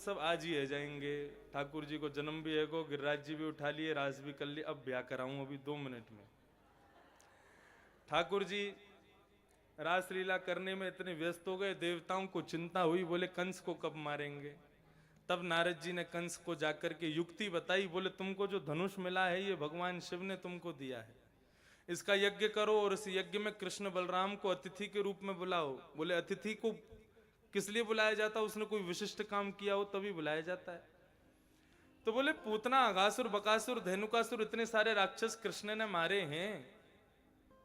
उत्सव आज ही है जाएंगे। ठाकुर जी को जन्म भी है को, गिरिराज जी भी उठा लिए, रास भी कर लिए, अब ब्याह कराऊं अभी 2 मिनट में। ठाकुर जी रासलीला करने में इतने व्यस्त हो गए, देवताओं को चिंता हुई, बोले कंस को कब मारेंगे। तब नारद जी ने कंस को जाकर के युक्ति बताई, बोले तुमको जो धनुष मिला है ये भगवान शिव ने तुमको दिया है, इसका यज्ञ करो और इस यज्ञ में कृष्ण बलराम को अतिथि के रूप में बुलाओ। बोले अतिथि को किस लिए बुलाया जाता, उसने कोई विशिष्ट काम किया हो तभी बुलाया जाता है। तो बोले पूतना, अघासुर, बकासुर, धेनुकासुर, इतने सारे राक्षस कृष्ण ने मारे हैं,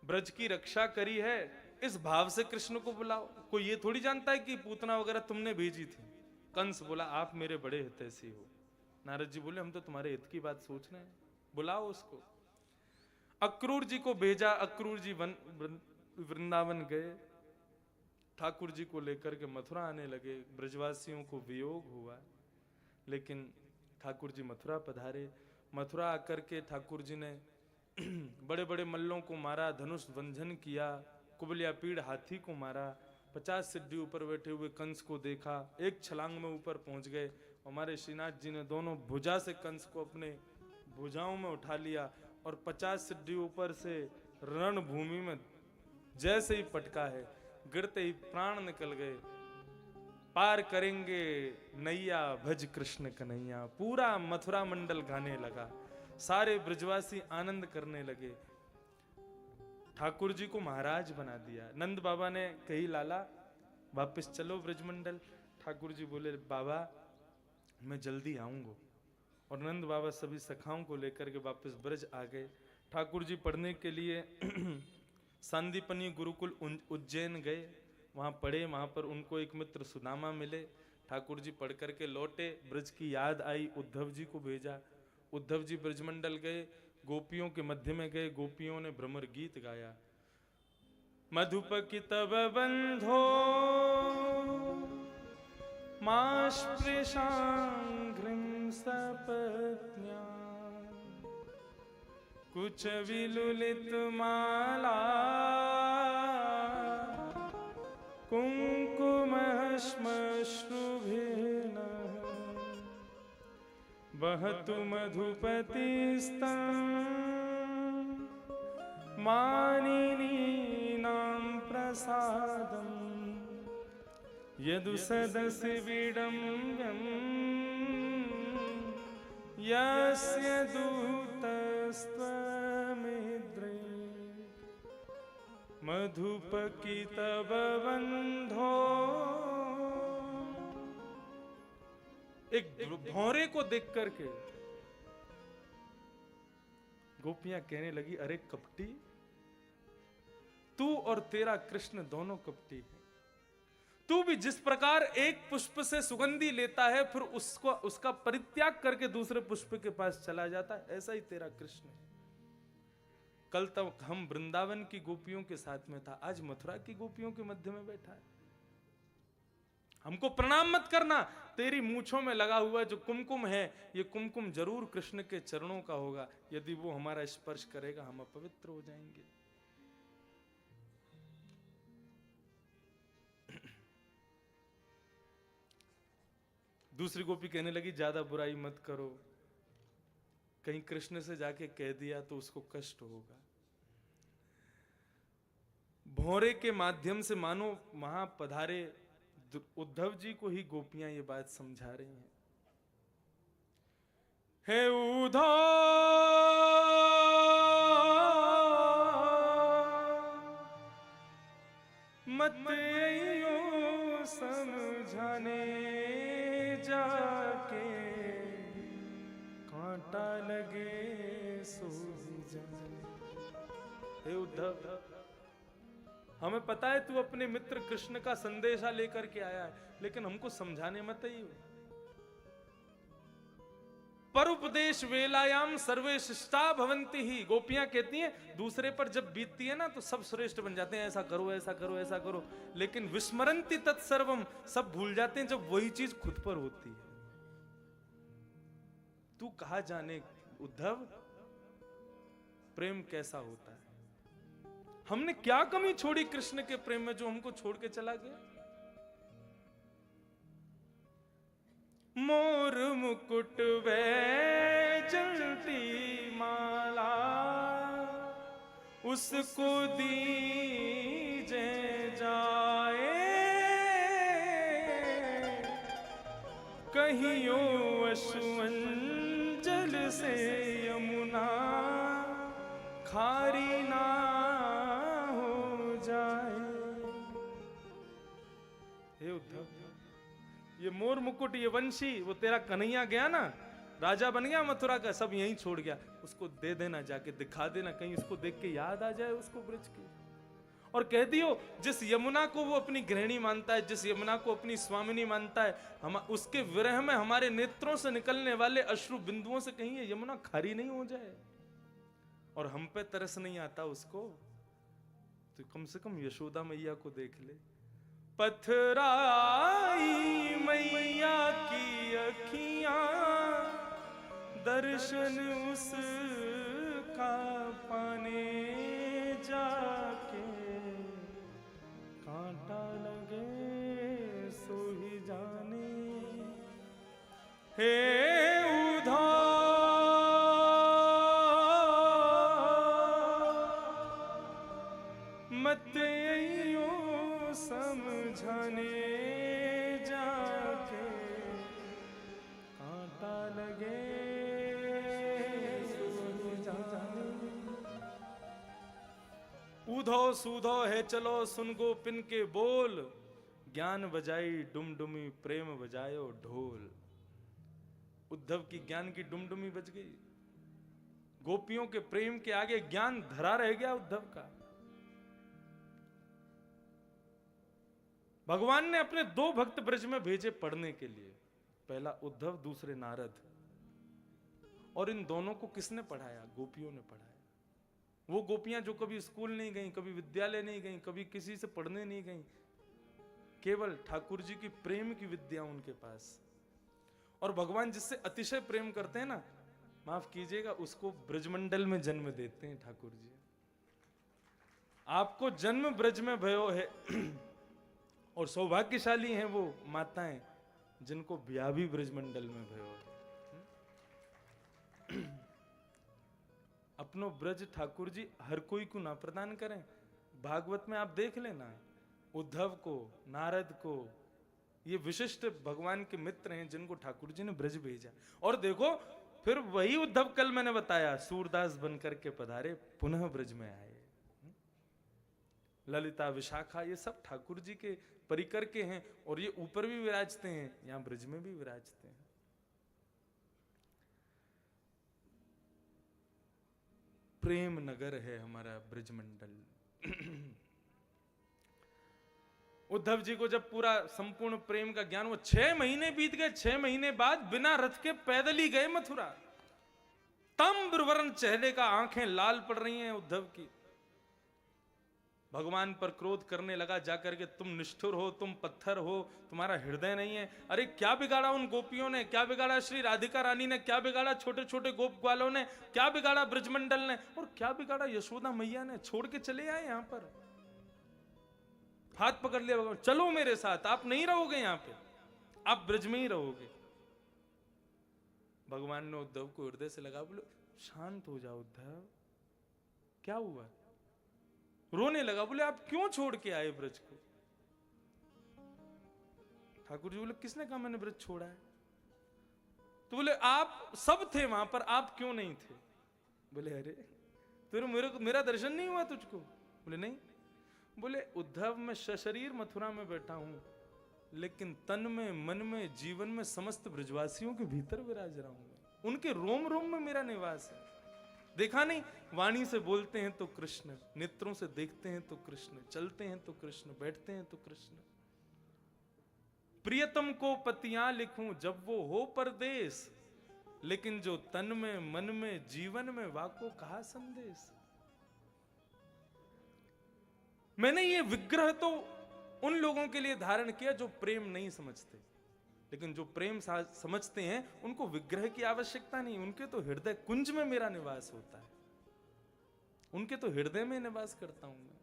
ब्रज की रक्षा करी है, इस भाव से कृष्ण को बुलाओ। कोई ये थोड़ी जानता है कि पूतना वगैरह तुमने भेजी थी। कंस बोला आप मेरे बड़े हितैषी हो। नारद जी बोले हम तो तुम्हारे हित की बात सोच रहे हैं, बुलाओ उसको। अक्रूर जी को भेजा, अक्रूर जी वृंदावन गए, ठाकुर जी को लेकर के मथुरा आने लगे। ब्रजवासियों को वियोग हुआ, लेकिन ठाकुर जी मथुरा पधारे। मथुरा आकर के ठाकुर जी ने बड़े बड़े मल्लों को मारा, धनुष भंजन किया, कुबलिया पीड़ हाथी को मारा, 50 सिद्धि ऊपर बैठे हुए कंस को देखा, एक छलांग में ऊपर पहुंच गए। हमारे श्रीनाथ जी ने दोनों भुजा से कंस को अपने भुजाओं में उठा लिया और 50 सिद्धि ऊपर से रणभूमि में जैसे ही पटका है, गिरते ही प्राण निकल गए। पार करेंगे नैया भज कृष्ण कन्हैया, पूरा मथुरा मंडल गाने लगा, सारे ब्रजवासी आनंद करने लगे। ठाकुर जी को महाराज बना दिया। नंद बाबा ने कही लाला वापस चलो ब्रजमंडल। ठाकुर जी बोले बाबा मैं जल्दी आऊंगा। और नंद बाबा सभी सखाओं को लेकर के वापस ब्रज आ गए। ठाकुर जी पढ़ने के लिए सांदीपनी गुरुकुल उज्जैन गए, वहां पढ़े। वहां पर उनको एक मित्र सुदामा मिले। ठाकुर जी पढ़ करके लौटे, ब्रज की याद आई, उद्धव जी को भेजा। उद्धव जी ब्रजमंडल गए, गोपियों के मध्य में गए, गोपियों ने भ्रमर गीत गाया। मधुपकी तब बंधो मास्पृशांघ्रिं सपत्न्या, कुछ विलुलित माला कुंकुमश्मश्रुभिर्न, वहतु मधुपतिस्तं मानिनीनां प्रसादं, यदु सदसि विडम्बं यस्य दूतस्त्वमिद्रे, मधुपकी तव बंधो। एक भौरे को देख करके गोपियां कहने लगी अरे कपटी, तू और तेरा कृष्ण दोनों कपटी है। तू भी जिस प्रकार एक पुष्प से सुगंधी लेता है फिर उसका परित्याग करके दूसरे पुष्प के पास चला जाता है, ऐसा ही तेरा कृष्ण है। कल तक हम वृंदावन की गोपियों के साथ में था, आज मथुरा की गोपियों के मध्य में बैठा है। हमको प्रणाम मत करना, तेरी मूंछों में लगा हुआ जो कुमकुम है, ये कुमकुम जरूर कृष्ण के चरणों का होगा। यदि वो हमारा स्पर्श करेगा हम अपवित्र हो जाएंगे। दूसरी गोपी कहने लगी ज्यादा बुराई मत करो, कहीं कृष्ण से जाके कह दिया तो उसको कष्ट होगा। भौरे के माध्यम से मानो वहां पधारे उद्धव जी को ही गोपियां ये बात समझा रही हैं। हे उद्धव मत यो समझाने जाके, कांटा लगे सो जाने। हे उद्धव, हमें पता है तू अपने मित्र कृष्ण का संदेशा लेकर के आया है, लेकिन हमको समझाने मत ही हो। परोपदेश वेलायाम सर्वे शिष्टा भवन्ति ही। गोपियां कहती हैं दूसरे पर जब बीतती है ना तो सब श्रेष्ठ बन जाते हैं, ऐसा करो ऐसा करो ऐसा करो, लेकिन विस्मरन्ति तत्सर्वम, सब भूल जाते हैं जब वही चीज खुद पर होती है। तू कहा जाने उद्धव प्रेम कैसा होता है। हमने क्या कमी छोड़ी कृष्ण के प्रेम में जो हमको छोड़ के चला गया। मोर मुकुट वे जलती माला, उसको दीजे जाए, कहियो अश्वंजल से यमुना खारी ना हो जाए। हे उद्धव, ये मोर मुकुट, ये वंशी, वो तेरा कन्हैया गया ना, राजा बन गया मथुरा का, सब यहीं छोड़ गया, उसको दे देना, जाके दिखा देना, कहीं उसको देख के याद आ जाए उसको ब्रज की। और कह दियो जिस यमुना को वो अपनी गृहिणी मानता है, जिस यमुना को अपनी स्वामिनी मानता है, हम उसके विरह में हमारे नेत्रों से निकलने वाले अश्रु बिंदुओं से कहीं ये यमुना खारी नहीं हो जाए। और हम पे तरस नहीं आता उसको, तो कम से कम यशोदा मैया को देख ले। पथराई मैया की अखियां, दर्शन उसका पाने जाके, कांटा लगे सो ही जाने। हे उद्धव, मत अइयो समझाने जाके, कांटा लगे सो ही जाने। ऊधो सूधो है चलो सुन गोपिन के बोल, ज्ञान बजाई डुमडुमी प्रेम बजायो ढोल। उद्धव की ज्ञान की डुमडुमी बज गई, गोपियों के प्रेम के आगे ज्ञान धरा रह गया उद्धव का। भगवान ने अपने दो भक्त ब्रज में भेजे पढ़ने के लिए, पहला उद्धव, दूसरे नारद। और इन दोनों को किसने पढ़ाया? गोपियों ने पढ़ाया। वो गोपियां जो कभी स्कूल नहीं गईं, कभी विद्यालय नहीं गईं, कभी किसी से पढ़ने नहीं गईं, केवल ठाकुर जी की प्रेम की विद्या उनके पास। और भगवान जिससे अतिशय प्रेम करते हैं ना, माफ कीजिएगा, उसको ब्रजमंडल में जन्म देते हैं ठाकुर जी। आपको जन्म ब्रज में भयो है और सौभाग्यशाली हैं वो माताएं जिनको ब्याह भी ब्रजमंडल में भयो है। अपनो ब्रज ठाकुर जी हर कोई को ना प्रदान करें। भागवत में आप देख लेना, उद्धव को, नारद को, ये विशिष्ट भगवान के मित्र हैं जिनको ठाकुर जी ने ब्रज भेजा। और देखो फिर वही उद्धव, कल मैंने बताया, सूरदास बनकर के पधारे, पुनः ब्रज में आए। ललिता, विशाखा, ये सब ठाकुर जी के परिकर के हैं, और ये ऊपर भी विराजते हैं, यहां ब्रज में भी विराजते हैं। प्रेम नगर है हमारा ब्रजमंडल। उद्धव जी को जब पूरा संपूर्ण प्रेम का ज्ञान, वो 6 महीने बीत गए, 6 महीने बाद बिना रथ के पैदल ही गए मथुरा। ताम्रवर्ण चेहरे का, आंखें लाल पड़ रही हैं उद्धव की। भगवान पर क्रोध करने लगा जाकर के, तुम निष्ठुर हो, तुम पत्थर हो, तुम्हारा हृदय नहीं है। अरे क्या बिगाड़ा उन गोपियों ने, क्या बिगाड़ा श्री राधिका रानी ने, क्या बिगाड़ा छोटे छोटे गोप ग्वालों ने, क्या बिगाड़ा ब्रजमंडल ने, और क्या बिगाड़ा यशोदा मैया ने? छोड़ के चले आए यहां पर, हाथ पकड़ लिया भगवान, चलो मेरे साथ, आप नहीं रहोगे यहां पे, आप ब्रज में ही रहोगे। भगवान ने उद्धव को हृदय से लगा, बोले शांत हो जाओ उद्धव, क्या हुआ? रोने लगा, बोले आप क्यों छोड़ के आए ब्रज को? ठाकुर जी बोले किसने कहा मैंने ब्रज छोड़ा है? तो बोले आप सब थे वहां पर, आप क्यों नहीं थे? बोले अरे तेरे मेरा दर्शन नहीं हुआ तुझको? बोले नहीं। बोले उद्धव, मैं सशरीर मथुरा में बैठा हूं, लेकिन तन में, मन में, जीवन में समस्त ब्रजवासियों के भीतर विराज रहा हूं। उनके रोम रोम में मेरा निवास है। देखा नहीं, वाणी से बोलते हैं तो कृष्ण, नेत्रों से देखते हैं तो कृष्ण, चलते हैं तो कृष्ण, बैठते हैं तो कृष्ण। प्रियतम को पतियां लिखूं जब वो हो परदेश, लेकिन जो तन में, मन में, जीवन में, वाको कहा संदेश। मैंने ये विग्रह तो उन लोगों के लिए धारण किया जो प्रेम नहीं समझते, लेकिन जो प्रेम समझते हैं उनको विग्रह की आवश्यकता नहीं। उनके तो हृदय कुंज में मेरा निवास होता है, उनके तो हृदय में निवास करता हूं मैं।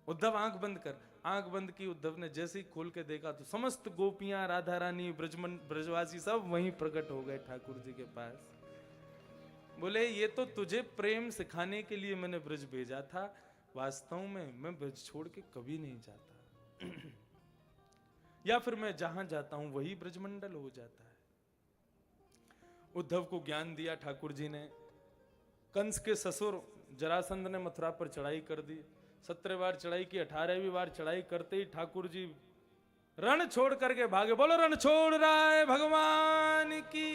उद्धव आंख बंद कर, आंख बंद की उद्धव ने, जैसे ही खोल के देखा तो समस्त गोपियां, राधा रानी, ब्रजवासी सब वहीं प्रकट हो गए ठाकुर जी के पास। बोले ये तो तुझे प्रेम सिखाने के लिए मैंने ब्रज भेजा था, वास्तव में मैं ब्रज छोड़ के कभी नहीं जाता। या फिर मैं जहां जाता हूं वही ब्रजमंडल हो जाता है। उद्धव को ज्ञान दिया ठाकुर जी ने। कंस के ससुर जरासंध ने मथुरा पर चढ़ाई कर दी। 17 बार चढ़ाई की, 18वीं बार चढ़ाई करते ही ठाकुर जी रण छोड़ करके भागे। बोलो रण छोड़ रहा है भगवान की।